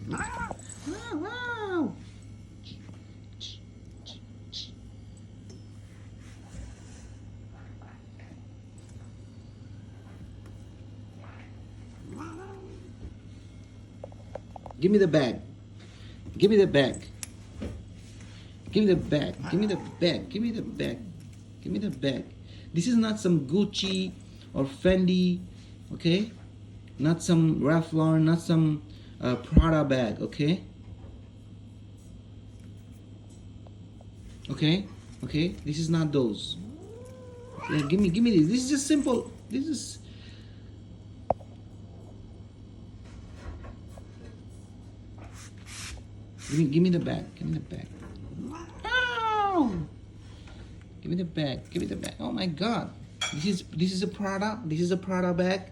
Wow, wow. Give me the bag. Give me the bag. Give me the bag. Give me the bag. Give me the bag. Give me the bag. This is not some Gucci or Fendi, okay? Not some Ralph Lauren, not some Prada bag, okay? Okay? Okay? This is not those. Yeah, give me this. This is just simple. This is give me the bag. Give me the bag. Wow! Give me the bag. Give me the bag. Oh my god. This is a Prada. This is a Prada bag.